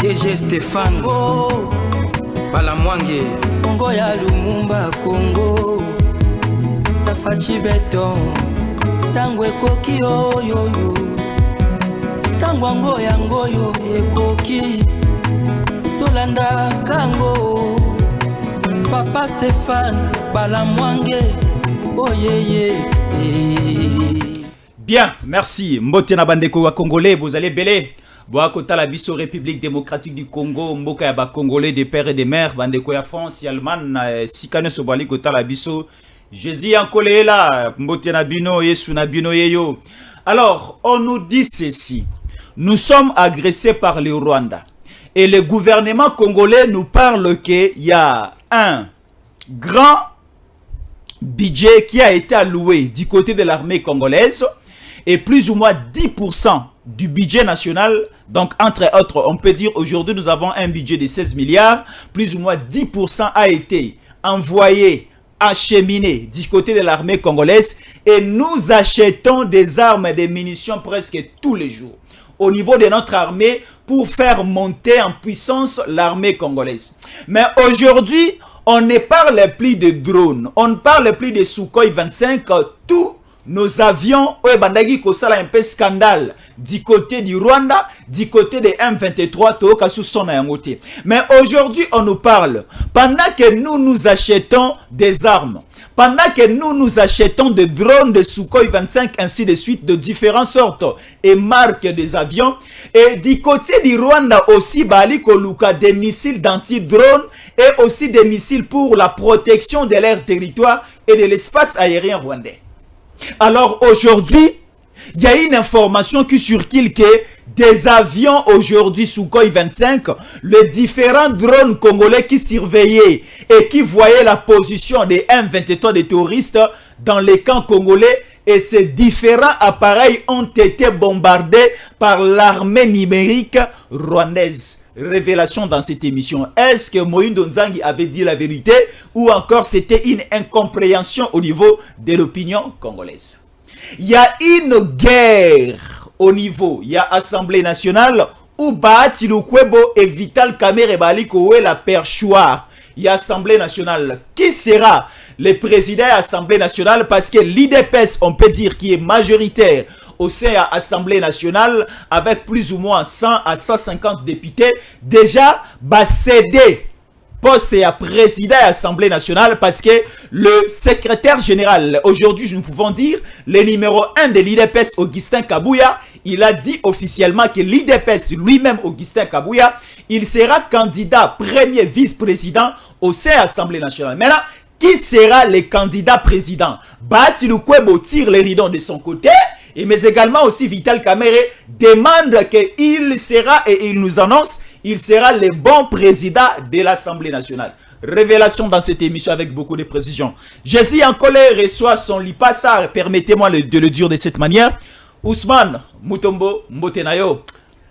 DG Stéphane oh. Balamwange Congo ya Lumumba Congo Tafachi beton Tangwe koki oyoyo Tangwango yango yo ekoki Tolanda kango Papa Stéphane Balamwange oh yeah. Bien, merci. Mbote na bandeko wa Congolais, vous allez belé. Boakota la biso République démocratique du Congo, mboka ya ba Congolais des pères et des mères, bandeko ya France, Allemagne, sikane sobali kota la biso. Jésus en colé là, mbote na bino, yesu na bino yeyo. Alors, on nous dit ceci. Nous sommes agressés par le Rwanda. Et le gouvernement congolais nous parle qu'il y a un grand budget qui a été alloué du côté de l'armée congolaise et plus ou moins 10% du budget national. Donc, entre autres, on peut dire aujourd'hui, nous avons un budget de 16 milliards. Plus ou moins 10% a été envoyé, acheminé du côté de l'armée congolaise. Et nous achetons des armes et des munitions presque tous les jours au niveau de notre armée pour faire monter en puissance l'armée congolaise. Mais aujourd'hui, on ne parle plus de drones, on ne parle plus de Sukhoi 25, tous nos avions, bandagi kosala un peu scandale du côté du Rwanda, du côté des M23, toka sous son yangote. Mais aujourd'hui, on nous parle, pendant que nous achetons des armes, pendant que nous achetons des drones de Sukhoi 25, ainsi de suite, de différentes sortes et marques des avions, et du côté du Rwanda aussi, bali koluka des missiles d'anti-drones, et aussi des missiles pour la protection de leur territoire et de l'espace aérien rwandais. Alors aujourd'hui, il y a une information qui circule que des avions aujourd'hui Sukhoi 25, les différents drones congolais qui surveillaient et qui voyaient la position des M23 des terroristes dans les camps congolais, et ces différents appareils ont été bombardés par l'armée numérique rwandaise. Révélation dans cette émission. Est-ce que Moïse Nzangi avait dit la vérité ou encore c'était une incompréhension au niveau de l'opinion congolaise? Il y a une guerre au niveau, il y a Assemblée nationale où Bahati Lukwebo et Vital Kamerhe Bali Kowe la perchoir. Il y a Assemblée nationale. Qui sera le président de l'Assemblée nationale? Parce que l'IDPS, on peut dire, qui est majoritaire au sein de l'Assemblée nationale, avec plus ou moins 100 à 150 députés, déjà, va céder poste à président de l'Assemblée nationale parce que le secrétaire général, aujourd'hui, nous pouvons dire, le numéro 1 de l'IDPS, Augustin Kabouya, il a dit officiellement que l'IDPS, lui-même, Augustin Kabouya, il sera candidat premier vice-président au sein de l'Assemblée nationale. Maintenant, qui sera le candidat président? Bahati Lukwebo tire les rideaux de son côté, mais également aussi Vital Kamerhe demande qu'il sera, et il nous annonce, il sera le bon président de l'Assemblée nationale. Révélation dans cette émission avec beaucoup de précision. Jésus en colère reçoit son lipasa, permettez-moi de le dire de cette manière. Ousmane Mutombo Mbotenayo.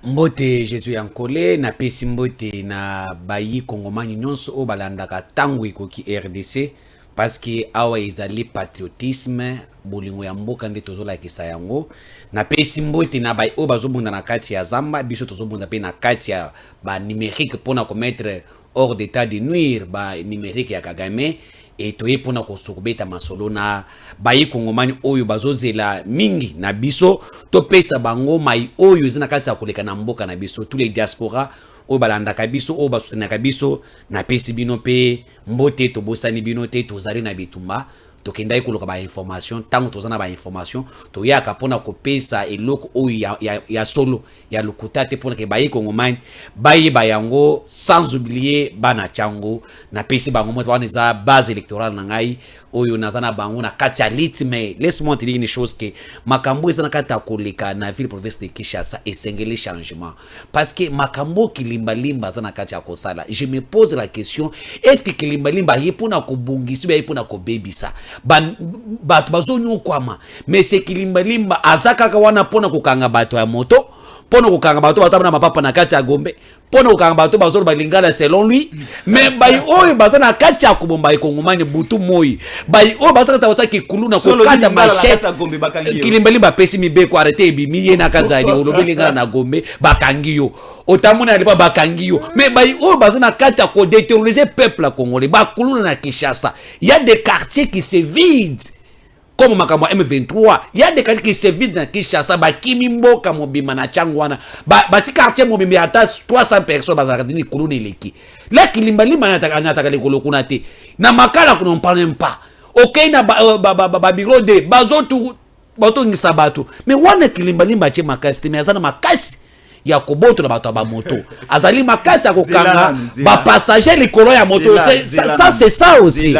Mbote Jésus en colère, na pesi mbote na bayi kongomani nyonso o balandaka tango ekoki RDC. Parce que awa ezali patriotisme bolingo ya mboka nde tozolakisa yango na pesi mbote na bai o bazobunda na kati ya zamba biso tozobunda pe na kati ya ba numérique pona ko mettre hors d'état de nuire ba numérique ya Kagame et toye pona ko sokobeta masolo na bai kongomani oyo bazozela mingi na biso to pesa bango mai oyo zina kati ya koleka na mboka na biso tous les diaspora o balanda kabiso o basutena kabiso na pesi bino pe mbote to bosani bino te tozali na bitumba tokenda ikoloka ba information tango tozana ba information to yaka pona kopesa eloko oyo ya solo ya lokuta te pona ke bayi kongomani bayi bayango sans oublier bana chango na pesi bango moto wana base électorale na ngai oyo nazana bango na kati ya litme. Laisse-moi te dire une chose que makambo ezana kata koleka na ville province de Kinshasa esengeli changement parce que makambo kilimba limba zana kati ya kosala. Je me pose la question, est-ce que kilimba limba yepona ko bungisi ba yepona ko bebisa bato bazonyo kwama mais c'est kilimba limba azaka ka wana pona kokanga bato ya moto pono kokanga bato batabana mapapa na kati ya Gombe pono kokanga bato bazolo balingala selon lui mais bai oyo bazana kati ya kubomba ekongomani butu moi bai oyo bazaka tabasa kikulu na kokata machette kilimbalimba pesi mibeko arrêter ebimi ye na kazali olobelingala na Gombe bakangi yo otamona alipa bakangi yo mais bai oyo bazana kati ya ko déterroriser peuple congolais bakuluna na Kinshasa il y a des quartiers qui se vident comme makambo M23 il y a des quartiers qui se vident na Kinshasa bakimi mboka mobima na changwana bati quartier mobima ata 300 personnes bazaka dini kuluna eleki la kilimbalimba nataka lekolo kuna te na makala kuna on parle même pas OK na ba bureau de bazotu bato ngisa bato mais wana kilimbalimba che makasi te mais azana makasi ya koboto na bato ba moto azali makasi ya kokanga ba passager likolo ya moto ça c'est ça aussi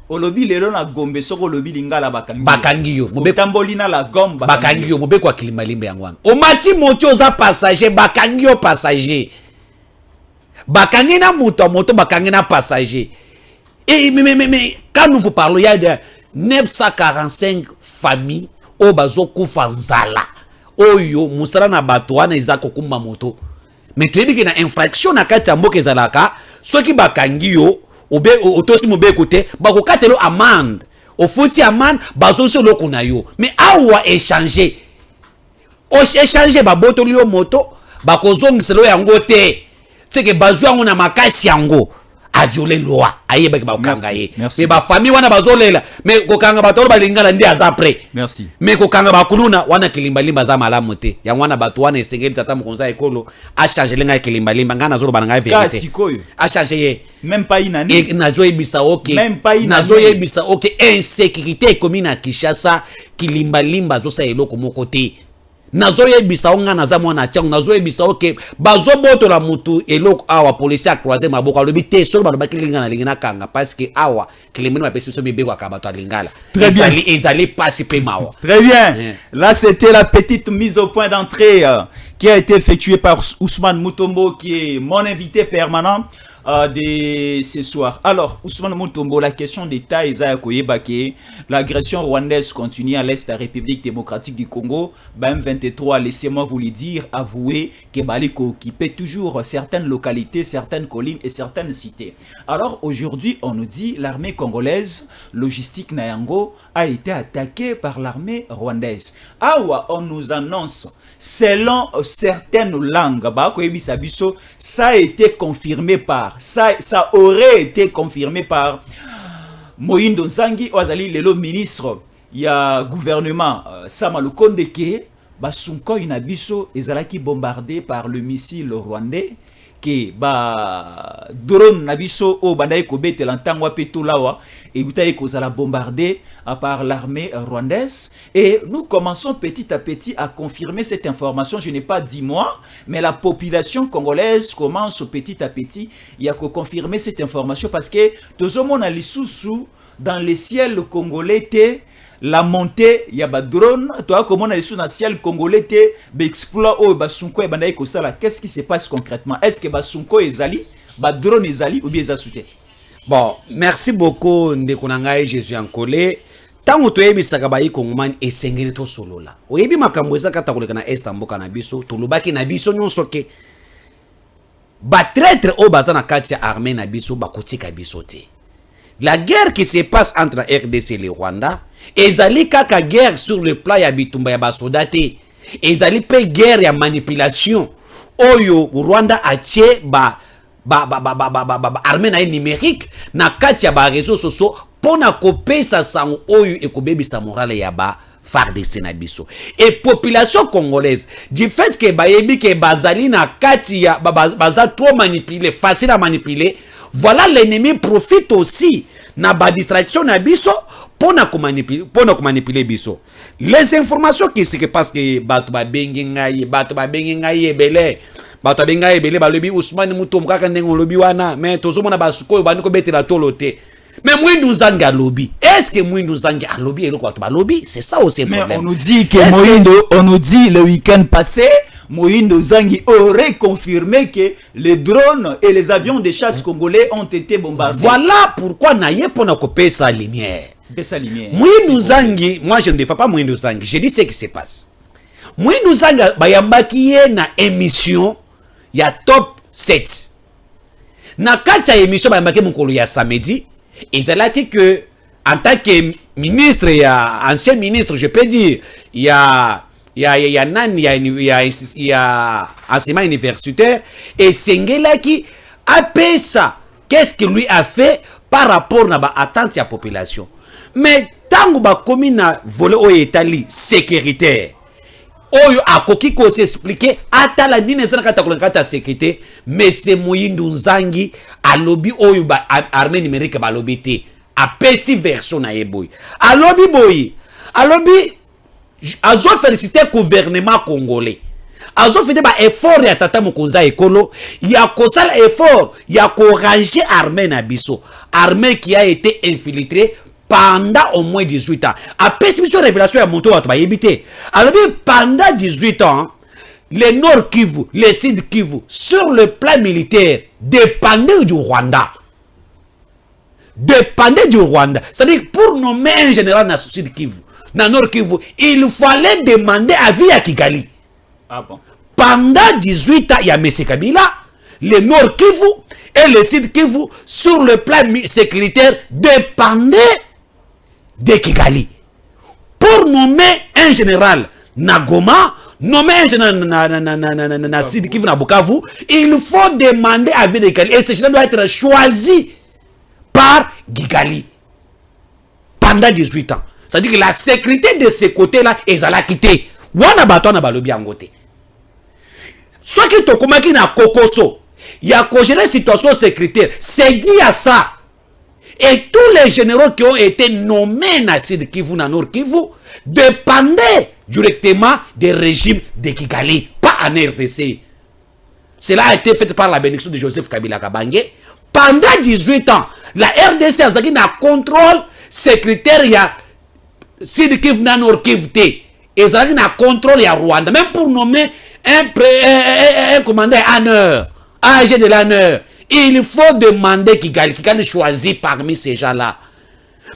olobi lelo na Gombe soko lobi lingala bakangi yo mobetamboli na la gombe bakangi yo mobeko ya kilimbalimba yangwana o mati moto oza passager bakangi yo passager bakangi na moto bakangi na passager et mais quand nous vous parlons il y a de 945 familles o bazokufa nzala oyo musala na bato wana ezako kumba moto mais toyebi ke na infraction na kati ya mboka ezalaka soki bakangi yo obe otosi mobeko te bakokatelo amende ofuti amende bazoso loko na yo mais awa échanger babotoli yo moto bakozongiselo yango te tseke bazwa yango na makasi yango a violer loi ayeba ke bakanga ye mais ba famille wana bazolela mais kokanga batolo balingala ndi aza après merci mais kokanga bakuluna wana kilimbalimba za malamu te ya wana bato wana esengeli tata mokonza ekolo a changer lenga kilimbalimba ngana zolo bananga vérité a changer ye même pas inani et nazo ebisa OK même pas inani nazo ebisa OK insécurité commune à Kinshasa kilimbalimba zo sa eloko moko te nazo yebisa onga naza mwana changu nazo yebisa OK bazo boto la mutu eloko awa police a croiser maboko alobi te solo bano bakilinga na lingana kanga parce que awa kilimini mapesi so mibeko akabato alingala ezali passe pe mawa très bien là c'était la petite mise au point d'entrée qui a été effectuée par Ousmane Mutombo qui est mon invité permanent de ce soir. Alors, Ousmane Mutombo, la question d'État, l'agression rwandaise continue à l'est de la République démocratique du Congo. M23, laissez-moi vous le dire, avouez que Baliko occupait toujours certaines localités, certaines collines et certaines cités. Alors, aujourd'hui, on nous dit l'armée congolaise, logistique Nayango, a été attaquée par l'armée rwandaise. Awa, on nous annonce, selon certaines langues, ça a été confirmé par ça aurait été confirmé par Moïndo Nzangi Ouazali le ministre ya gouvernement Sama Lukonde ke basunko inabiso ezalaki bombardé par le missile rwandais que ba drone nabiso o bandai kobete lantangwa petolawa et butaye kozala bombardé par l'armée rwandaise et nous commençons petit à petit à confirmer cette information. Je n'ai pas dit moi, mais la population congolaise commence petit à petit à confirmer cette information parce que tozomona lisusu dans les ciels congolais la montée ya ba drone toi comment on a sur le ciel congolais ba exploit o ba sunko e bandai ko sala. Qu'est-ce qui se passe concrètement? Est-ce que ba sunko ezali ba drone ezali ou bien ezasute? Bon, merci beaucoup ndeko na ngai Jésus Ankole. Tango toyebisaka ba ikongomani esengeli to solola. Oyebi makambo ezaka takoleka na est mboka na biso, tolobaki na biso nyonso ke ba traître o baza na kati ya armée na biso bakotika biso te. La guerre qui se passe entre la RDC et le Rwanda, ezali kaka guerre sur le plan ya bitumba ya basoda te. Ezali pe guerre ya manipulation. Oyo Rwanda atie armée na numérique na kati ya ba réseaux sociaux pona kopesa sango oyo ekobebisa morale ya ba FARDC na biso. Et population congolaise, du fait que bayebi ke bazali na kati ya baza trop manipulé, facile à manipuler, voilà l'ennemi profite aussi na ba distraction na biso pona ko manipuler biso. Les informations qui se passent que bato ba bengi ngai ebele bato benga ebele balobi Ousmane Mutombo kaka ndengo lobi wana mais tozomona basuko bandi ko betela tolote. Mais Moïndo Nzangi a lobby. Est-ce que Moïndo Nzangi a lobby et le quoi lobby? C'est ça aussi le problème. Mais on nous dit que on nous dit le week-end passé, Moïndo Nzangi aurait confirmé que les drones et les avions de chasse congolais ont été bombardés. Voilà pourquoi naïe pour na couper sa lumière. Moïndo Nzangi, moi je ne défends pas Moïndo Nzangi. Je dis ce qui se passe. Mwindu Nzangi bayambaki ye na émission ya top 7. Na kati ya émission bayambaki mokolo ya samedi, ezalaki que en tant que ministre, ancien ministre, je peux dire, il y a enseignement universitaire, et Sengelaki a payé ça. Qu'est-ce qu'il lui a fait par rapport à l'attente de la population? Mais tant que comme na volé au Italie sécuritaire, oyo akoki ko s'expliquer atala nini zana kata kolanga sécurité, mais c'est Mwindu Nzangi alobi oyo ba armée numérique ba lobité a pesi version na yeboy alobi boy alobi azo féliciter gouvernement congolais, azo fait ba effort ya tata mokonza ekolo ya kosala effort ya ko ranger armée na biso, armée qui a été infiltrée pendant au moins 18 ans. Après cette révélation à Monto à Tabayébité. Alors pendant 18 ans, les Nord Kivu, les Sud Kivu, sur le plan militaire, dépendaient du Rwanda. Dépendaient du Rwanda. C'est-à-dire pour nommer un général dans le Sud Kivu, dans Nord Kivu, il fallait demander avis à Kigali. Ah bon? Pendant 18 ans, il y a M. Kabila, les Nord Kivu et les Sud Kivu, sur le plan sécuritaire, dépendaient de Kigali. Pour nommer un général Nagoma, nommer un général na Sud Kivu na Bukavu, il faut demander avis de Kigali. Et ce général doit être choisi par Kigali pendant 18 ans. C'est-à-dire que la sécurité de ce côté-là, ils allaient quitter. Wana bato na balobi angote. Soit qui to komaki na kokoso, il y a cogéré situation sécuritaire, c'est dit à ça. Et tous les généraux qui ont été nommés dans Sud Kivu, dans Nord Kivu, dépendaient directement des régimes de Kigali, pas en RDC. Cela a été fait par la bénédiction de Joseph Kabila Kabange. Pendant 18 ans, la RDC a un contrôle sécuritaire, il y a Sud Kivu, Nord Kivu, et il y a un contrôle, il y a Rwanda. Même pour nommer un commandant ANR, AG de l'ANR, il faut demander Kigali choisit parmi ces gens-là.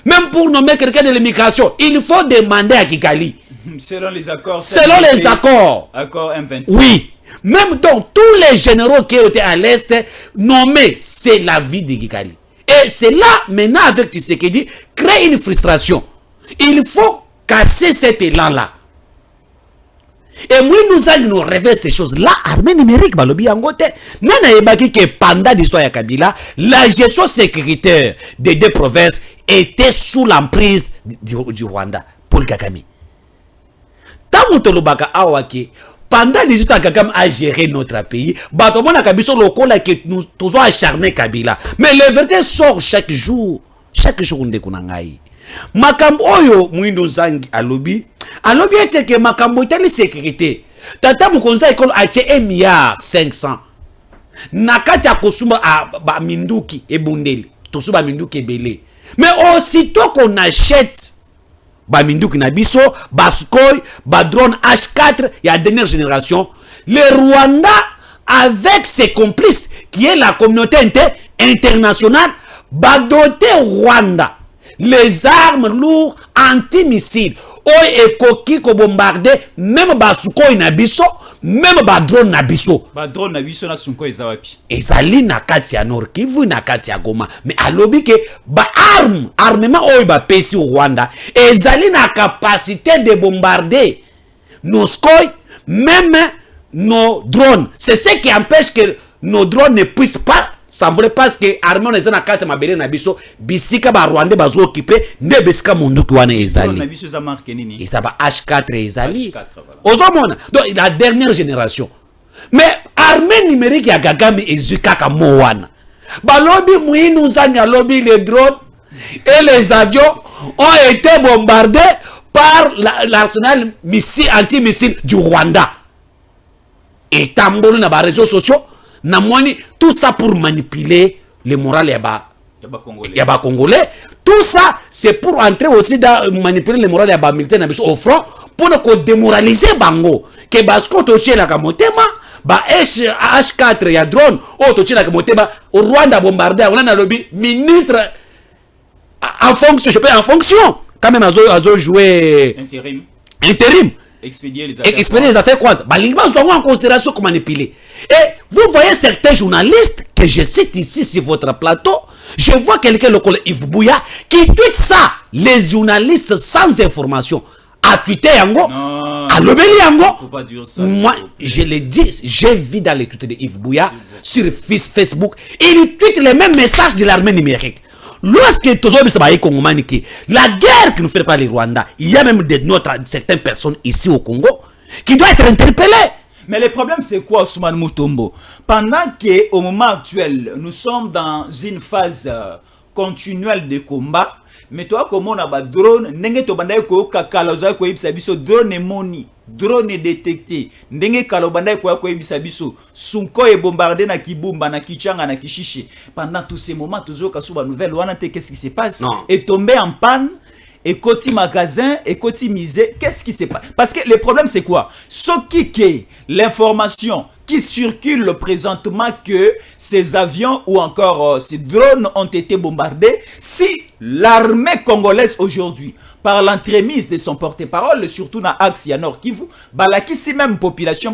Même pour nommer quelqu'un de l'immigration, il faut demander à Kigali. Selon les accords. Selon les accords. Accord M23. Oui. Même donc, tous les généraux qui étaient à l'Est nommés, c'est la vie de Kigali. Et c'est là, maintenant, avec Tshisekedi, créer une frustration. Il faut casser cet élan-là. Et moi, nous révèle ces choses-là, armée numérique, balobi angote. Nana ebaki que pendant l'histoire de Kabila, la gestion sécuritaire des deux provinces était sous l'emprise du Rwanda, Paul Kagame. Tant que l'obaka awaki, pendant 18 ans, Kagame a géré notre pays, batomona kabiso lokola que nous tous acharné Kabila. Mais la vérité sort chaque jour on dekunangai. Makambo oyo Mwindu Nzangi alobi ete ke makambo itali sécurité tata mokonza ekolo ache 1,5 milliard nakati akosumba ba minduki ebundeli tosuba minduki ebele. Mais aussitôt qu'on achète ba minduki na biso ba Sukhoi ba drone H4 il y a dernière génération, le Rwanda avec ses complices qui est la communauté internationale ba doté Rwanda les armes lourdes anti-missiles. Oy ekoki ko bombarder même ba Sukhoi na biso, même ba drone na biso. Ba drone na biso na Sukhoi ezawapi. Ezali na kati ya Nord Kivu na kati ya Goma. Mais alobi ke ba armement oy ba pesi au Rwanda, ezali na capacité de bombarder nos Sukhoi, même nos drones. C'est ce qui empêche que nos drones ne puissent pas s'envoler parce que l'armée est na carte mabele na biso bisika ba Rwanda bazo occupé ne bisika munduki wana ezali. Na biso za marque nini? Et ça va H4 ezali. Voilà. Donc la dernière génération. Mais armée numérique ya Kagame ezukaka mowana. Balobi Mwindu Nzangi alobi les drones et les avions ont été bombardés par l'arsenal missile anti-missile du Rwanda. Et tambolo na ba réseaux sociaux namoni tout ça pour manipuler le moral yaba congolais. Tout ça c'est pour entrer aussi dans manipuler le moral yaba militaire na biso au front pour ne démoraliser bango que parce que to chela ka motema ba H4 ya drone o to chela ka motema au Rwanda bombardé on a lobby ministre en fonction, je peux en fonction quand même azo jouer intérim expédier les affaires. Expédier les affaires courantes. Balingba sont en considération comme manipulé. Et vous voyez certains journalistes que je cite ici sur votre plateau. Je vois quelqu'un, le collègue Yves Bouya, qui tweet ça. Les journalistes sans information. À tweeter yango, à lobeli yango. Faut pas dire ça. Moi, je le dis, j'ai vu dans les tweets de Yves Bouya sur Facebook. Il tweet les mêmes messages de l'armée numérique. Lorsque la guerre que nous fait par les Rwandais, il y a même certaines personnes ici au Congo qui doivent être interpellées. Mais le problème, c'est quoi, Ousmane Mutombo? Pendant qu'au moment actuel, nous sommes dans une phase continuelle de combat, mais toi, comment on a des drones, n'engé to bandai ko kakaloza ko ibisa biso drone moni, drone détecté, n'engé kalobandai ko ibisa biso, sunko et bombardé na Kibumba, na Kichanga, na Kishishi. Pendant tous ces moments, toujours kasuba nouvelle, qu'est-ce qui se passe? Est tombé en panne. Et côté magasin, et côté misé, qu'est-ce qui se passe? Parce que le problème, c'est quoi? Ce qui est l'information qui circule présentement que ces avions ou encore ces drones ont été bombardés, si l'armée congolaise aujourd'hui, par l'entremise de son porte-parole, surtout dans l'axe Nord Kivu, balaki si même population,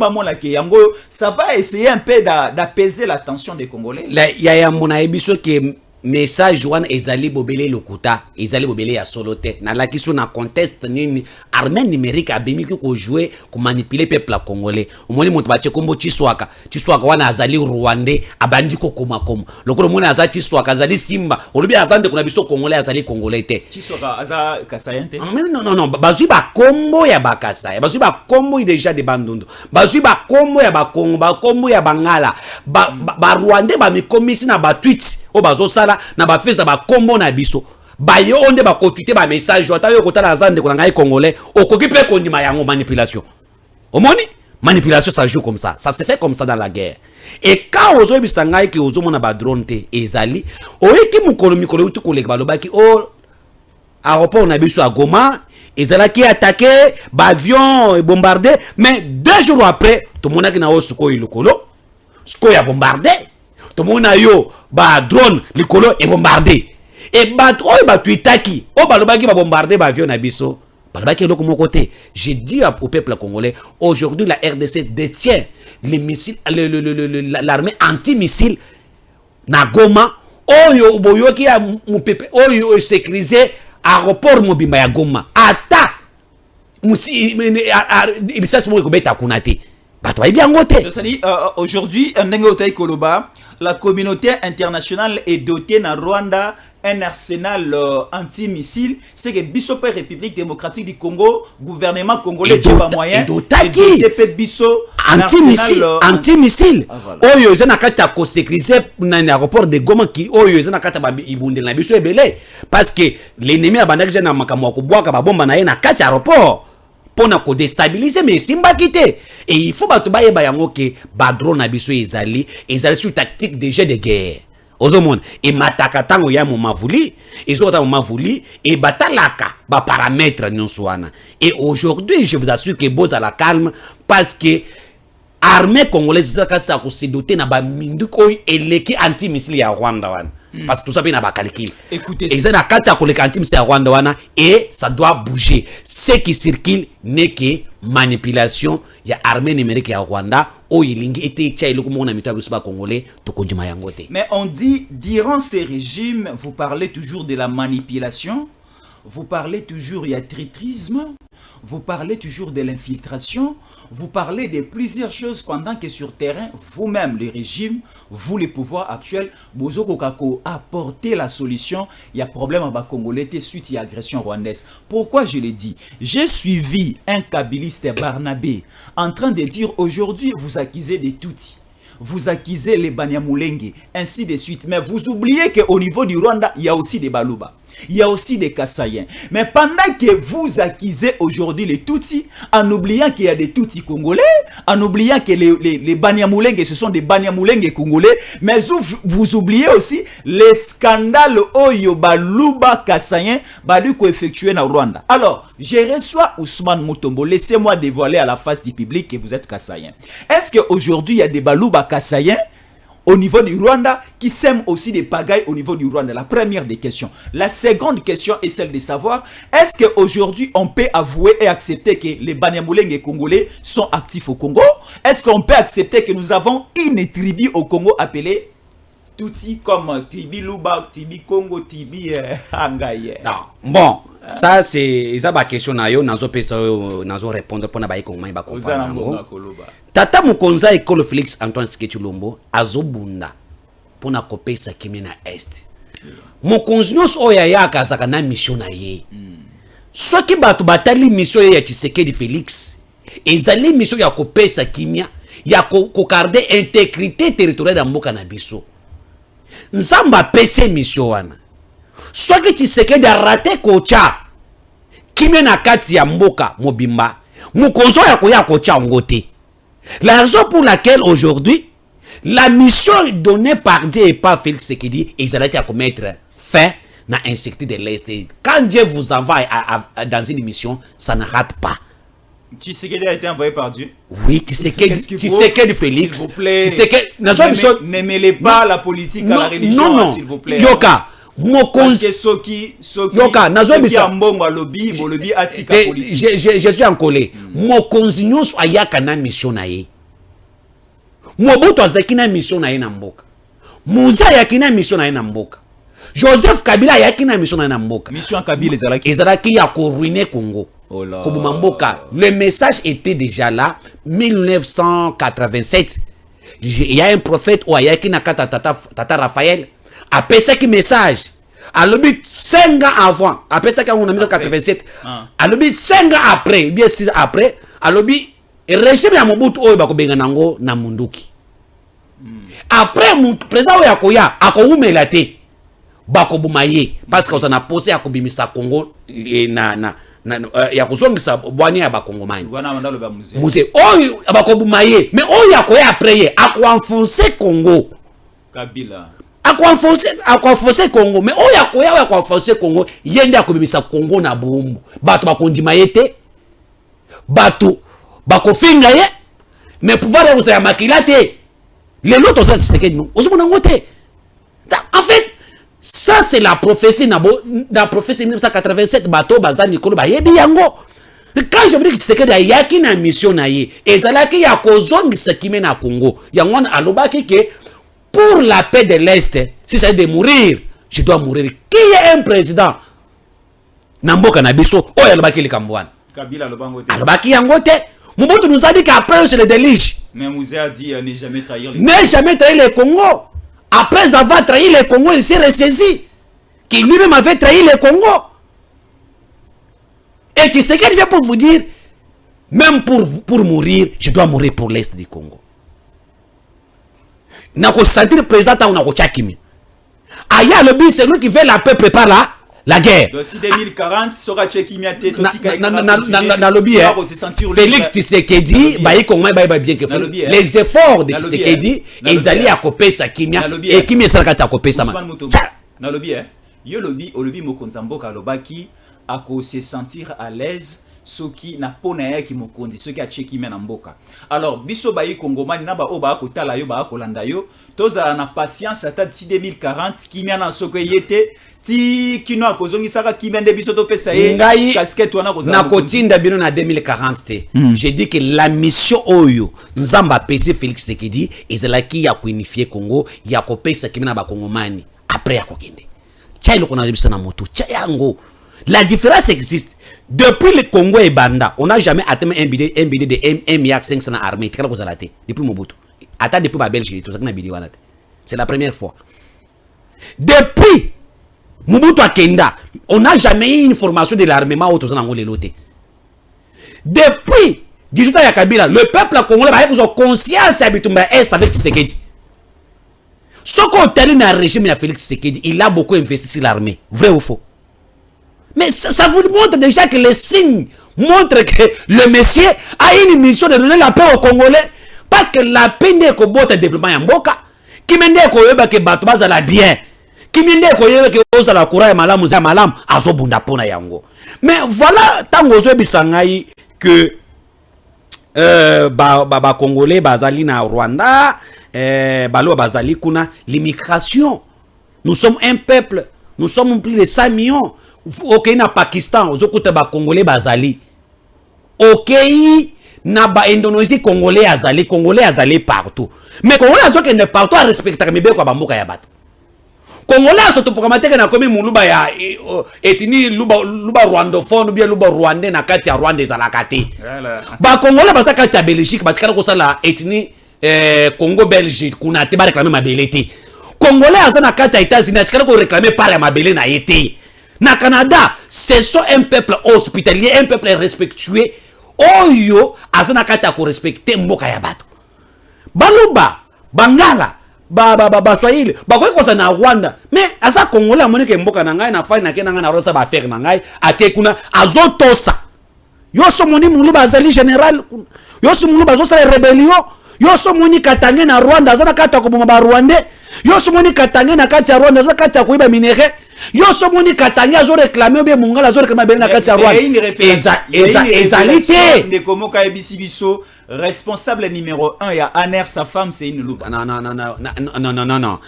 ça va essayer un peu d'apaiser la tension des Congolais. Il y a mon avis que message wana ezali bobele lokuta ezali bobele ya solote na la kiso na conteste nini armée numérique abimiki ko jouer ko manipuler peuple congolais omoni moto bache kombo Chiswaka wana azali Rwandais abandi ko koma lokolo mona azali Chiswaka azali Simba olobi azande kuna biso congolais azali congolais te Chiswaka aza Kasayen te non bazui ba kombo ya bakasaya bazui ba kombo déjà de bandundu bazui ba kombo ya ba Kongo ba kombo ya bangala ba Rwandais ba mikomisi na ba tweet o bazo sala na ba festa ba kombo na biso ba yo onde ba kotute ba message wata yo kotala azande ko ngai congolais okoki pe ko ndima yango manipulation omoni manipulation ça joue comme ça se fait comme ça dans la guerre et quand ozo bisangai ki ozo mona ba drone te ezali oyeki mukolo mikolo utu koleka balobaki o aéroport na biso à Goma ezala ki attaqué ba avion et bombardé mais 2 jours après to monaki na osuko ilokolo suko ya bombardé to mona yo ba drone likolo et bombardé et ba oy ba tuitaki o ba lobaki ba bombardé ba avion na biso ba lobaki loko mon côté. Je dis au peuple congolais aujourd'hui la RDC détient les missiles l'armée anti-missile na Goma oyo boyoki ya mupepe oyo sécurisé aéroport mobimba ya Goma ata musi il s'est mo ko beta kunate bato bien ngote. Aujourd'hui ndenge koloba la communauté internationale est dotée dans Rwanda un arsenal anti-missile. C'est que Bissopé République démocratique du Congo, gouvernement congolais n'a pas moyen de biso anti-missile. Oyo zana kata ko sécuriser na aéroport de Goma ki oyo zana kata ba ibunde na biso ebele parce que l'ennemi a bandaki na makamwa ko bwaka ba bomba na ye na kata aéroport. Pour nous déstabiliser mais simba quitté et il faut battre ba yango ke ba drone na biso ezali sur tactique de jeu de guerre ozomon et mataka tango ya moma vuli ezota moma vuli et batalaka ba paramètres nyonso wana et aujourd'hui je vous assure que boza la calme parce que armée congolaise ça ko se doter na ba mindu ko eleki anti missile ya Rwanda wana. Parce que tout ça vient à calcul. Écoutez, et ça doit bouger. Ce qui circule n'est que manipulation. Il y a armée numérique à Rwanda. Mais on dit, durant ces régimes, vous parlez toujours de la manipulation, vous parlez toujours, il y a traîtrisme, vous parlez toujours de l'infiltration, vous parlez de plusieurs choses pendant que sur terrain, vous-même, le régime, vous, les pouvoirs actuels, vous apportez la solution. Il y a problème à Congolais suite à l'agression rwandaise. Pourquoi je l'ai dit? J'ai suivi un kabiliste Barnabé en train de dire aujourd'hui, vous accusez des Tutsis. Vous accusez les Banyamulenge, ainsi de suite. Mais vous oubliez qu'au niveau du Rwanda, il y a aussi des Baluba. Il y a aussi des Kassayens. Mais pendant que vous accusez aujourd'hui les Tutsis, en oubliant qu'il y a des Tutsis congolais, en oubliant que les Banyamulenge, ce sont des Banyamulenge congolais, mais vous oubliez aussi les scandales Oyo Baluba Kassayen Baluko effectués dans Rwanda. Alors, je reçois Ousmane Mutombo. Laissez-moi dévoiler à la face du public que vous êtes Kassayen. Est-ce qu'aujourd'hui, il y a des Baluba Kassayen au niveau du Rwanda, qui sème aussi des pagailles au niveau du Rwanda. La première des questions. La seconde question est celle de savoir, est-ce qu'aujourd'hui on peut avouer et accepter que les Banyamulenge congolais sont actifs au Congo? Est-ce qu'on peut accepter que nous avons une tribu au Congo appelée Tutsi comme Tibi Luba, Tibi Congo, Tibi Angaye? Non, bon, ça c'est ma question na yo, nazo répondre pour na bayi kongomani ba comprendre. Tata Mukonza école Félix Antoine Tshisekedi Tshilombo azobunda pona kopesa kimi na est. Mokonzi nyonso oyo ayakazaka na mission na ye. Soki bato batali mission ya Tshisekedi Félix, ezali mission ya kopesa kimia, ya kokarde intégrité territoriale ya mboka na biso. Nzamba pese mission wana. Soki Tshisekedi arate kocha kimia na kati ya mboka mobimba, mokonzi ya koya kocha ngote. La raison pour laquelle aujourd'hui, la mission donnée par Dieu et par Félix Tshisekedi, ils allaient à commettre fin à l'insécurité de l'Est. Quand Dieu vous envoie dans une mission, ça ne rate pas. Tshisekedi a été envoyé par Dieu. Oui, Tshisekedi Félix. S'il vous plaît, ne mêlez pas la politique à la religion, non, s'il vous plaît. Yoka. Parce que soki ambongo lobby atika politique. Je suis en colère. Mokonzi nyonso ayaka na mission na ye. Mobutu azaki na mission na ye na mboka. Muza ayaki na mission na ye na mboka. Joseph Kabila ayaki na mission na ye na mboka. Mission Kabila ezalaki ya ko ruiner Congo. Kobuma mboka. Le message était déjà là 1987. Il y a un prophète ou ayaki na kata tata Raphaël. Après ça qui message à l'obit 5 ans avant, après ça quand on a mis en 87, à l'obit 5 ans après, bien 6 ans après, à l'obit régime ya Mobutu oyo bakobenga nango na munduki. Après mon président oyo akoya akoumela te bakobumaye parce que on a posé akobimisa Congo na ya kozongisa bwani ya bakongomani. Muze oyo bakobumaye mais oyo akoya après ye akoenfoncer Congo. Kabila akwafoncer Congo, mais oya koya akwafoncer Congo yende akobimisa Congo na bombo bato bakondima yete bato bakofinga ye mais pouvoir ya usa makila te les lotos ça Tshisekedi non ozomona ngote. En fait ça c'est la prophétie na prophétie 1987 bato bazani kolo ba yebi yango. Quand je veux dire que Tshisekedi ayaki na mission na ye ezalaki ya kozongisa kime na Congo yango alobaki ke pour la paix de l'Est, si ça est de mourir, je dois mourir. Qui est un président? Namboka Nabiso, oh yalobaki le Kambouane. Kabila lobangote. Alobaki yangote. Mobutu nous a dit qu'après c'est le délige. Mais Mouzé a dit ne jamais trahir les Congo. Ne jamais trahir le Congo. Après avoir trahi le Congo, il s'est ressaisi. Qui lui-même avait trahi le Congo. Et qui ce qu'il vient pour vous dire, même pour mourir, je dois mourir pour l'Est du Congo. Nako sentir le président ta unako chakimi. Aya le but c'est lui qui fait la paix prépare la guerre. Doti 2040 sera chekimia te na lobby Félix Tshisekedi bayi kongoma bayi bien que les efforts de Tshisekedi ezali à kopesa kimia et kimia sera ka kopesa ma. Na lobby yo lobby mokonzamboka lobaki ako se sentir à l'aise soki na pona ya ki mokondi soki a cheki mena mboka. Alors biso bayi kongomani na ba oba ko tala yo ba ko landa yo toza na patience ata 2040 kimia na soko yete ti kino akozongi saka kimia nde biso to pesa ye casquette wana kozala na kotinda bino na 2040 te. J'ai dit que la mission oyo nzamba pese Félix Tshisekedi ezalaki ya kuunifier Congo ya kopesa kimia na ba kongomani après ya kokende chailo kona biso na moto chayango. La différence existe. Depuis le Congo et Banda, on n'a jamais atteint un billet de 1,5 milliard dans l'armée. Depuis Mobutu. Attends, depuis la Belgique, c'est la première fois. Depuis Mobutu à Kenda, on n'a jamais eu une formation de l'armement au Depuis 18 ans à Kabila, le peuple congolais a conscience de Est avec Tshisekedi. Ce qu'on termine dans le régime de Félix Tshisekedi, il a beaucoup investi sur l'armée. Vrai ou faux? Mais ça vous montre déjà que les signes montrent que le monsieur a une mission de donner la paix aux Congolais. Parce que la paix n'est qu'au bout de développement en Mboka. Qui m'a dit que Batouba la bien. Qui m'a dit que Osa la Koura et Malam, Malam, Azobunda Pona Yango. Mais voilà, tant que Congolais, Bazali na Rwanda, balo bazali kuna l'immigration. Nous sommes un peuple, nous sommes plus de 5 millions. OK na Pakistan, ozokuta ba Congolais bazali. OK na ba Indonésie Congolais azali partout. Mais Congolais azokende partout à respecter mibeko ya bamboka ya bato. Congolais soto pokamateka na komi muluba ya etini luba rwandophone ou bien luba rwandais na kati ya Rwanda ezalaka te. Ba Congolais basa kati ya Belgique batikala kosala etini Congo Belgique kuna te ba réclamer mabele te. Congolais azana kati ya États-Unis atikala ko réclamer par ya mabele na yete. Na Canada, ce sont un peuple hospitalier, un peuple respectueux. Oyo azana kati ya ko respecter mboka ya bato. Baluba, Bangala, Swahili, bakoki koza na Rwanda. Mais asa Congolais amoni ke mboka na ngai na fali na kena ngai na rosa ba faire na ngai ate kuna azotosa. Yo so moni muluba azali général. Yo so muluba azosala rébellion. Yo so moni Katange na Rwanda azana kati ya koboma ba Rwandais. Yo so moni Katange na kati ya Rwanda azana kati ya kuiba minere. Yo so moni Katange azo réclamer bien mongala azo réclamer bien na kati ya Rwanda. Ezalité de Komoka Ebisi Biso responsable numéro 1 ya Aner sa femme c'est une loupe. Non.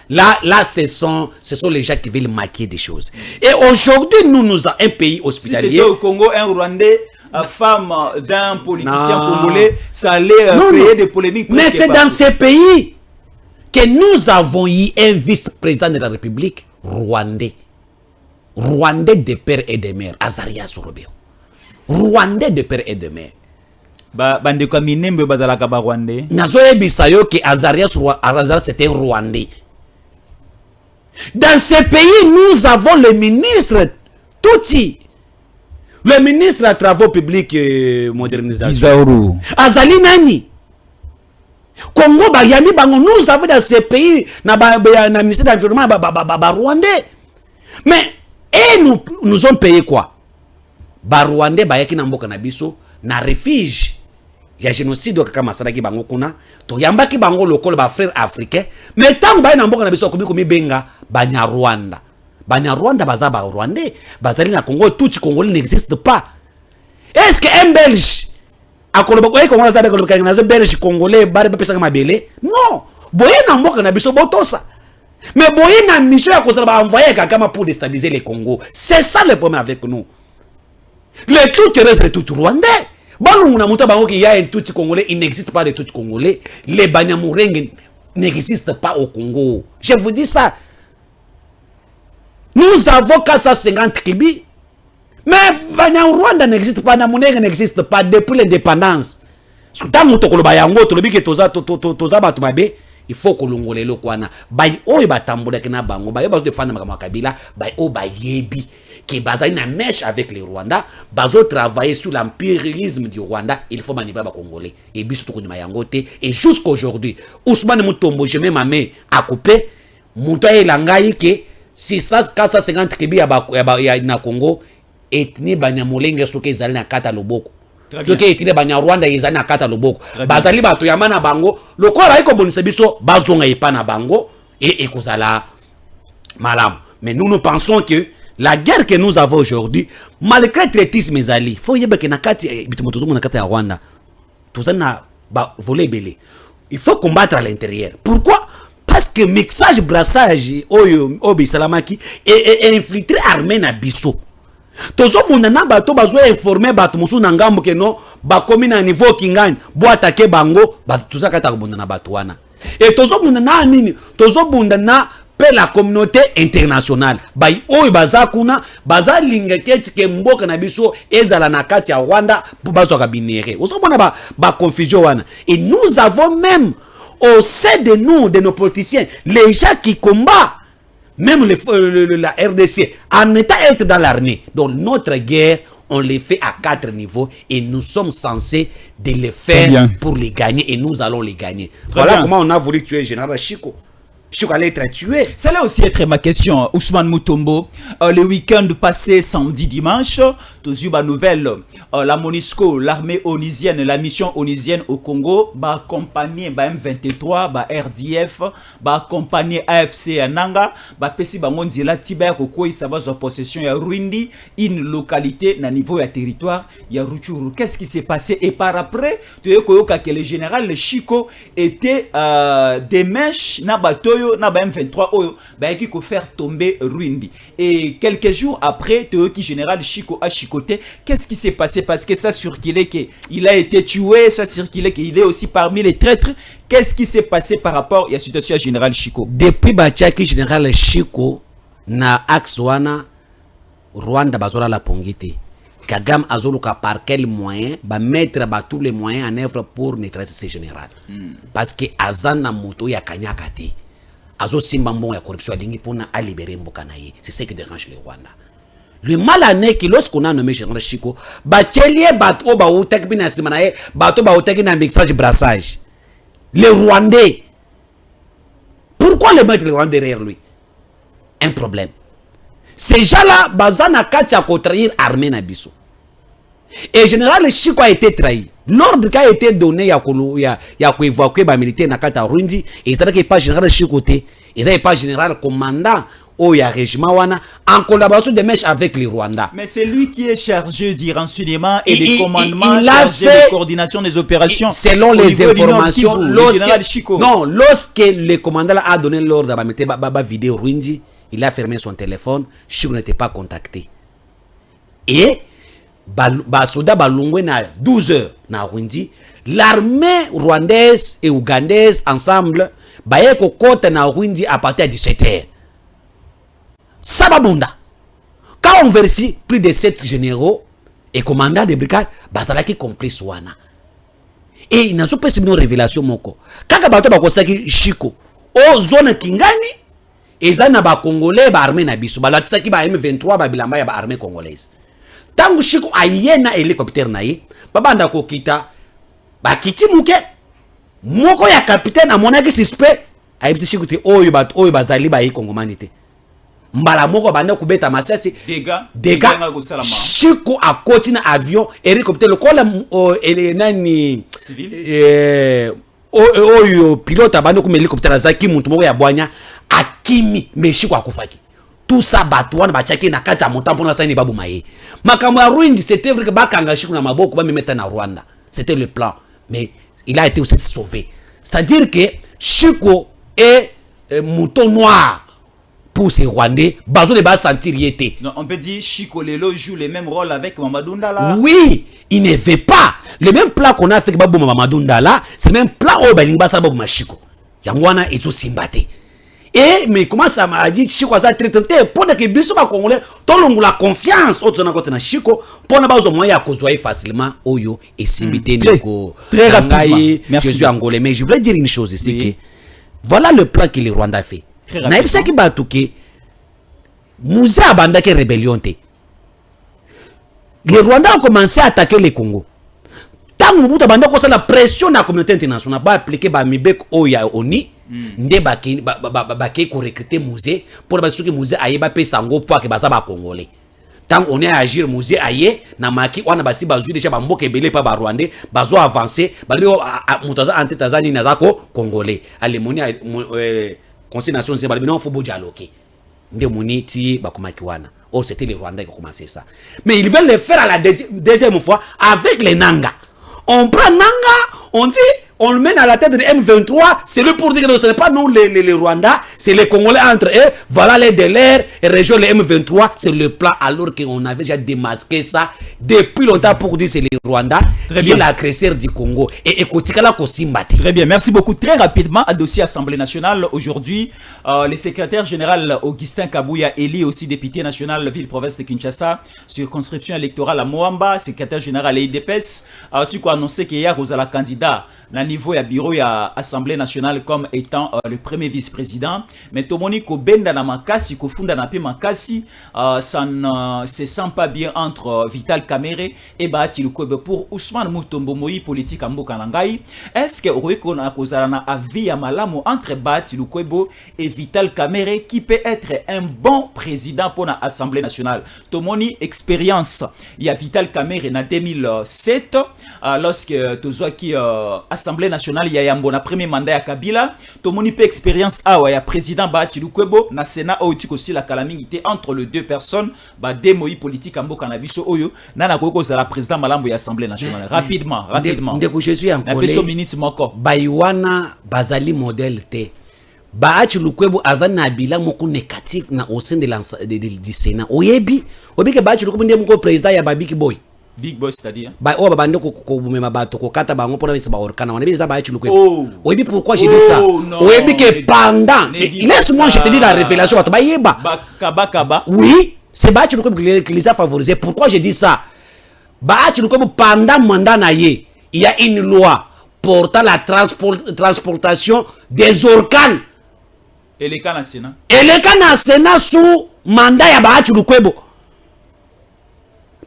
Là ce sont les gens qui veulent maquiller des choses. Et aujourd'hui nous avons un pays hospitalier. Si c'était au Congo un Rwandais femme d'un politicien congolais, ça allait créer des polémiques. Mais c'est dans ce pays que nous avons eu un vice-président de la République rwandais de père et de mère, Azarias Robeo. Rwandais de père et de mère. Bande kwa minembe bazalaka ba Rwandais. Nazoye bisayo que Azarias c'était un Rwandais. Dans ce pays, nous avons le ministre Touti, le ministre des Travaux publics et modernisation. Azali Nani. Congo Bayami Bango, nous avons dans ce pays na ministère de l'environnement Rwandais. Mais et nous ont payé quoi? Rwandais bayaki na mboka na biso na refuge ya génocide kama saraki bango kuna to yambaki bango lokolo ba frères africains. Mais tant ba na mboka na biso komi benga Banyarwanda baza ba Rwandais bazali na Congo. Tout Congolais n'existe pas. Est-ce que un Belge akoloba ko Congolais za bekoloba na Belge Congolais bare bapesa mabele? Non, boye na mboka na biso botosa. Mais boye na mission ya kozala ba envoyer kama pour déstabiliser les Congo. C'est ça le problème avec nous. Les tout reste les tout Rwandais. Il y a un tout Congolais, il n'existe pas de tout Congolais. Les Banyamulenge n'existent pas au Congo. Je vous dis ça. Nous avons 450 tribus. Mais Banyarwanda n'existe pas, Namulenge n'existe pas depuis l'indépendance. Il faut que l'on le kwana. Bay o batambola kena bango, bay bazo defendre makama kabila, bay o bayebi qui bazali na mèche avec les Rwandais, bazo travailler sur l'impérialisme du Rwanda, il faut maniba ba congolais et biso to konyama yangote et jusqu'aujourd'hui Ousmane Mutombo je mets ma main à couper muta elangai ke 450 kibi ya na Congo etni Banyamulenge soke ezali na kata loboko. Ce qui est écrit dans Rwanda, ils ont kata loboko. Bazali bato yamana bango. Le corps a été bonne sebiso. Bazonga ipana bango et ekozala malam. Mais nous pensons que la guerre que nous avons aujourd'hui, malgré le traitisme ezali, faut yeba que na kati bitumotozumu na kati ya Rwanda. Tozana ba voler belé. Il faut combattre à l'intérieur. Pourquoi? Parce que mixage brassage obi salamaki est infiltré armé na biso. Tozo mundana bato bazo informer bato musu na ngambo ke no ba komi na niveau kingani bo attaquer bango bas tout ça kata mundana bato wana et tozo mundana nini tozo mundana pe la communauté internationale bay oy bazakuna bazalingete ke mboka na biso ezala na kati ya Rwanda bazo ka binere ozo bona ba confusion wana. Et nous avons même au sein de nous de nos politiciens les gens qui combattent. Même la RDC, en état être dans l'armée. Donc notre guerre, on les fait à 4 niveaux et nous sommes censés de les faire pour les gagner et nous allons les gagner. Voilà comment on a voulu tuer le général Chico. Chico allait être tué. Ça allait aussi être ma question, Ousmane Mutombo. Le week-end passé, samedi, dimanche, toujours ma nouvelle, la MONUSCO, l'armée onisienne, la mission onisienne au Congo, va accompagner M23, va RDF, va accompagner AFC à Nanga, va pesi bangonzi la Tibère, Kokoi, ça va en possession à Ruindi, une localité, na niveau de territoire, il y a Rutshuru. Qu'est-ce qui s'est passé? Et par après, tu vois que le général Chico était des mèches, na batoyo, na ba M23 oyo ba qui faire tomber Ruindi. Et quelques jours après, qui général Chico a chicoté. Qu'est-ce qui s'est passé? Parce que ça circulait qu'il a été tué, ça circulait qu'il est aussi parmi les traîtres. Qu'est-ce qui s'est passé par rapport à la situation du général Chico? Depuis Bachaki général Chico na Axwana Rwanda bazola la pongité. Kagame azoluka par quel moyen ba mettre tous les moyens en œuvre pour neutraliser ce général. Parce que azana moto ya kanyaka te. Azo simba mbongo ya corruption alingi pona a libérer mboka na ye. C'est ce qui dérange le Rwanda. Le mal à nez que lorsqu'on a nommé général Chico, Bachelie bato ba utek bina simanaye, bato ba utek na mixage brassage. Les Rwandais. Pourquoi le mettre les Rwandais derrière lui? Un problème. Ces gens-là, bazana katia ko trahir armée na biso. Et général Chico a été trahi. L'ordre qui a été donné ya ko évacuer ba militaire na kata Rundi, et ça n'est pas général Chico té, et ça n'est pas général commandant au ya régiment wana en collaboration de mèches avec les Rwandais. Mais c'est lui qui est chargé du renseignement et des commandements, il chargé fait, de coordination des opérations. Selon les informations, lorsque le commandant a donné l'ordre à mettre baba vidéo Rundi, il a fermé son téléphone, Chico n'était pas contacté. Et Basoda balungwe na 12 heures na Rundi, l'armée rwandaise et ougandaise ensemble baye ko kota na Rundi à partir de 17 heures. Sababunda. Quand on vérifie plus de 7 généraux et commandants de brigade, bazalaki complice wana. Et il n'a pas une révélation moko. Kaka bato bakosaki Chico o zone kingani ezana ba congolais ba armée na biso balatisaki ba M23 ba bilamba ya ba armée congolaise. Tangu Chico ayena hélicoptère na ye, babanda ko kita ba kiti muke moko ya capitaine amonaki suspect ayebisi Chico te oyo bazali ba yi kongomanité. Mbala moko bande kubeta masasi dega Chico a koti na avion hélicoptère le kola nani civil oyo pilote bande ku hélicoptère azaki muntu moko ya bwanya akimi me Chico akufaki. Tout ça batouane bachaki na kata montant pour na saini babu maye. Makambo ya Ruindi c'était vrai que bakanga Chico na maboko ba mettre na Rwanda. C'était le plan, mais il a été aussi sauvé. C'est-à-dire que Chico est mouton noir pour ces Rwandais, bazo ne va sentir yété. Non, on peut dire Chico Lelo joue le même rôle avec Mamadou Ndala. Oui, il ne fait pas le même plan qu'on a fait avec Babou Mamadou Ndala, c'est le même plan au Balingba sa Babou Machiko. Yangwana est aussi simbaté. Et mais comment ça m'a dit Chico ça traité pour que biso ba congolais tolongo la confiance au tsona côté na Chico pour na bazo moyen à kozwa facilement oyo et simbité ndeko très rapidement. Je suis angolais mais je voulais dire une chose ici que voilà le plan que les Rwandais a fait. Na ibisa ki batuke Moussa abanda ke rébellion té. Les Rwandais ont commencé à attaquer le Congo. Tant Mobutu abanda ko la pression na communauté internationale ba appliquer ba mibek oya oni nde baki ko recruter Moussa pour ba soki Moussa aye ba pe sango po ke baza ba congolais. Tant on est à agir Moussa aye na maki wana basi bazui déjà ba mboka belé pa ba Rwandais bazo avancer ba mutaza ante Tanzanie na zako congolais. Alemoni Conseil Nations Unies balbino faut dialoguer. Nde muniti bakumakiwana. Oh, c'était les Rwandais qui ont commencé ça. Mais ils veulent le faire à la deuxième fois avec les Nanga. On prend Nanga, on dit, on le met à la tête de M23, c'est le pour dire que ce n'est pas nous les Rwandais, c'est les Congolais entre eux, voilà les délais, et région les M23, c'est le plan alors qu'on avait déjà démasqué ça depuis longtemps pour dire c'est les Rwandais qui est l'agresseur du Congo. Et écoutez, là, très bien, merci beaucoup. Très rapidement, à dossier Assemblée nationale, aujourd'hui, le secrétaire général Augustin Kabouya, élu aussi député national ville-province de Kinshasa, circonscription électorale à Moamba, secrétaire général à l'IDPS, tu as annoncé qu'il y a la candidat. niveau ya bureau ya Assemblée nationale comme étant le premier vice-président. Mais Tomoni ko benda na makasi ko funda na pe makasi, ça ne se sent pas bien entre Vital Kamerhe et Bahati Lukwebo. Pour Ousmane Mutombo Moi politique amboka nangai. Est-ce que Orueko na kozala na avis ya malamu entre Bahati Lukwebo et Vital Kamerhe qui peut être un bon président pour la Assemblée nationale? Tomoni expérience il y a Vital Kamerhe en 2007 lorsque tozwa qui Assemblée nationale il y a yambo na premier mandat ya Kabila. Tomoni pe expérience awa ya président Bahati Lukwebo na Sénat otiko aussi la calamité entre les deux personnes ba démoi politique amboka na biso oyo nana koko za la président malambo ya Assemblée nationale. Rapidement ndeko Jésus en Kolé minutes moko Baiwana bazali modèle te. Bahati Lukwebo azali na bila moko négatif na au sein de du Sénat. Oyebi ke Bahati Lukwebo ndiye moko président ya Babiki Boy. Big boy c'est-à-dire ba o babande ko bumema bato ko kata bango pona bisa ba orkana wana bisa Bahati Lukwebo. Oyebi pourquoi j'ai dit ça? Oyebi que pendant laisse-moi je te dis la révélation bato bayeba. Kaba. Oui, c'est Bahati Lukwebo qui les a favorisés. Pourquoi j'ai dit ça? Bahati Lukwebo pendant mandat na ye, il y a une loi portant la transportation des organes. Et les cas na Sénat. Et les cas na Sénat sous mandat ya Bahati Lukwebo.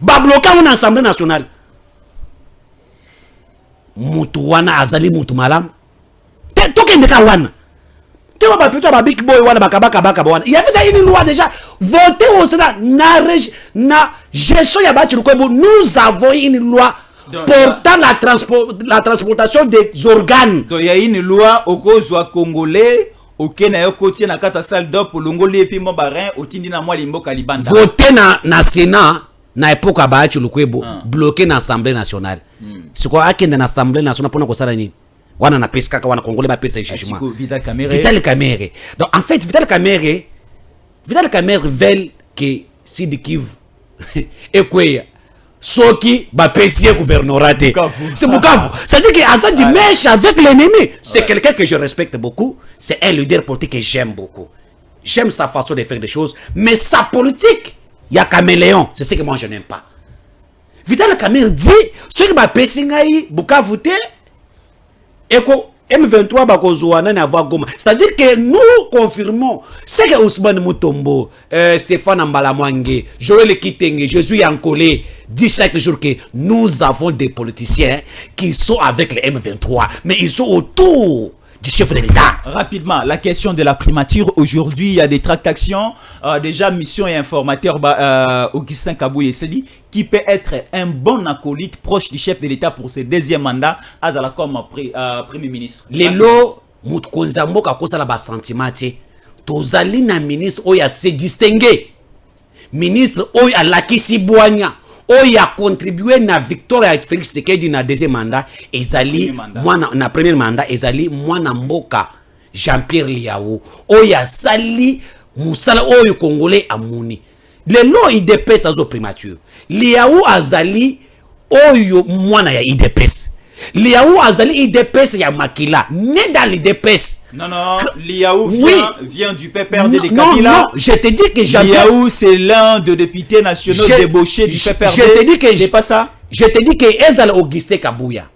Ba bloqué en Assemblée nationale. Mutu wana azali mutu malam. Toke ndeka wana. Tu vas pas plutôt ba big boy wana baka wana. Il y avait une loi déjà votée au Sénat na gestion ya Bahati Lukwebo. Nous avons une loi portant la transportation des organes. Donc il y a une loi au cause congolais. Ok na yoko tie na kata salle d'op longoli epi mo barin otindi na mwa limboka libanda. Voté na Sénat na époque ya Bahati Lukwebo bloqué na Assemblée nationale. C'est quoi akende na Assemblée nationale pona ko sala ni? Wana na pesa kaka wana Congolais ba pesa jugement. Vital Kamerhe. Donc en fait Vital Kamerhe veut que Sud Kivu ekweya soki ba pesier gouvernorat. C'est Bukavu. C'est-à-dire que Azad du mèche avec l'ennemi. C'est quelqu'un que je respecte beaucoup. C'est un leader politique que j'aime beaucoup. J'aime sa façon de faire des choses. Mais sa politique, il y a caméléon. C'est ce que moi je n'aime pas. Vital Kamerhe dit, ceux qui ba pesingai Bukavu te, eko M23 bakozouana na voix Goma. C'est-à-dire que nous confirmons ce que Ousmane Mutombo, Stéphane Mbalamwange, Joël Kitenge, Jésus Yankolé dit chaque jour que nous avons des politiciens qui sont avec les M23, mais ils sont autour du chef de l'État. Rapidement, la question de la primature. Aujourd'hui, il y a des tractations. Déjà, mission et informateur Augustin Kabouye Seli, qui peut être un bon acolyte proche du chef de l'État pour ce deuxième mandat, Azala comme Premier ministre. Lelo, Moutkonzambo Kakosa la basantimate, Tozali na ministre Oya se distingué. Ministre Oya Lakisi Bouania. Oya contribué na victoire à Félix Tshisekedi na deuxième mandat ezali mwana na premier mandat ezali mwana mboka Jean-Pierre Liaou oya sali musala oyo congolais amuni lelo IDPS azo primature Liaou azali oyo mwana ya IDPS Liaou azali IDPS ya Makila né dans l'IDPS. Non, Liaou vient du PPRD de Kabila. Non, je te dis que Liaou c'est l'un des députés nationaux débauchés du PPRD. Je te dis que c'est pas ça. Je te dis que Ezala Augustin Kabouya,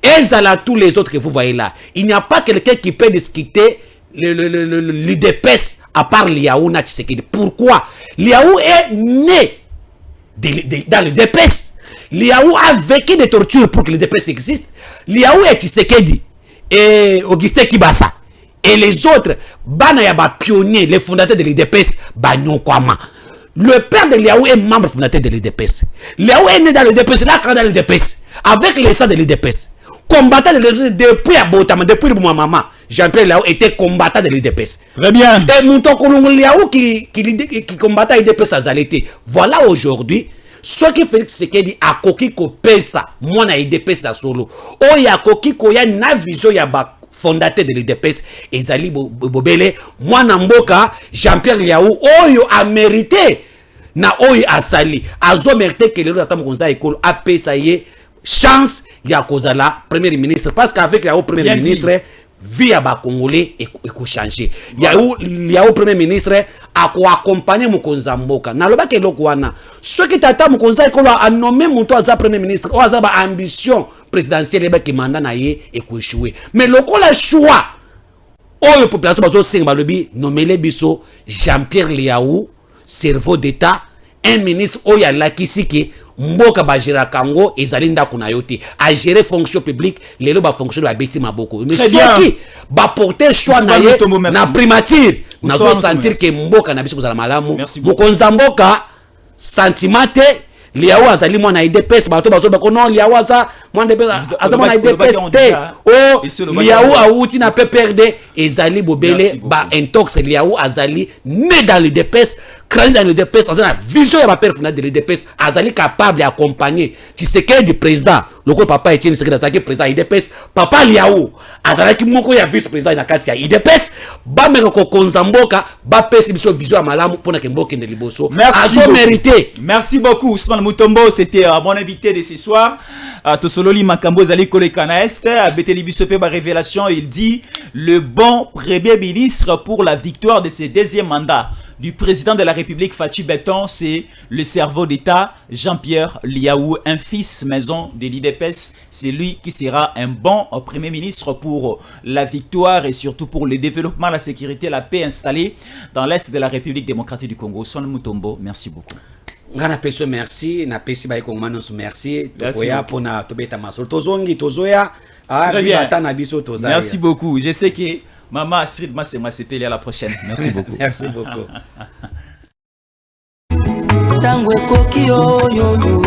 Ezala tous les autres que vous voyez là, il n'y a pas quelqu'un qui peut discuter l'IDPS à part Liaou na Tshisekedi. Pourquoi? Liaou est né dans l'IDPS. Liaou a vécu des tortures pour que l'IDPS existe. Liaou est Tshisekedi et Augustin Kibasa. Et les autres, Banayaba pionniers, les fondateurs de l'IDPS, Bagnon Kwama. Le père de Liaou est membre fondateur de l'IDPS. Liaou est né dans l'IDPS, il a grandi dans l'IDPS, avec les sangs de l'IDPS. Combattant de l'IDPS depuis Abotama, depuis le maman. Jean-Pierre Liaou était combattant de l'IDPS. Très bien. Et Mouton Kolongo Liaou qui combattait l'IDPS à Zalité. Voilà aujourd'hui. Ce qui Félix Tshisekedi a koki ko pesa, moi na IDPS à solo. Oh ya koki ko ya na vision ya ba fondateur de l'IDPS Ezali Bobele, moi na mboka Jean-Pierre Liaou oyo a mérité na oyo asali. Azo mérité que le roi konza école a pesa ye chance ya kozala premier ministre parce qu'avec Liaou premier ministre vie ya ba congolais changer. Il y a au premier ministre a ko accompagner Mokonza Mboka na loba ke loko wana ceux qui tata Mokonza ko a nommer monto za premier ministre o za ba ambition présidentielle ba ki mandat na ye échouer mais loko la choix oyo population bazo senga balobi nomele biso Jean-Pierre Liaou cerveau d'état un ministre oyo alakisi ke mboka ba gérer kango ezali ndako na yote a gérer fonction publique lelo ba fonction ba beti maboko mais ceux qui ba porter choix na ye na primature nazo sentir que mboka na biso kozala malamu Mokonza Mboka sentimate Liaou azali mwana IDPS bato bazo bako non Liaou aza mwana IDPS aza mwana IDPS te o Liaou auti na PPRD ezali bobele ba intox Liaou azali né dans le DPS crâne dans le DPS azali na vision ya ba père fondateur de l'IDPS azali capable d'accompagner Tshisekedi du président loko papa Etienne Tshisekedi azali président IDPS papa Liaou azali ki moko ya vice président na kati ya IDPS ba meko Mokonza Mboka ba pesi biso vision ya malamu pona ke mboka ndeli boso azo mérité. Merci beaucoup Ousmane Mutombo, c'était mon invité de ce soir. Tosololi Makambo Zali Kolekana Est, Beteli Bisope ba révélation, il dit le bon premier ministre pour la victoire de ce deuxième mandat du président de la République Fachi Beton, c'est le cerveau d'État Jean-Pierre Liaou, un fils maison de l'IDPS. C'est lui qui sera un bon premier ministre pour la victoire et surtout pour le développement, la sécurité, la paix installée dans l'Est de la République démocratique du Congo. Son Mutombo, merci beaucoup. Ngana peso merci na pesi ba ikongomano merci tokoya pona tobeta masolo tozongi tozoya bibata na biso tozaya. Merci beaucoup. Je sais que maman Astrid Masema c'était à la prochaine. Merci beaucoup. Merci beaucoup. Tango koki yo yo yo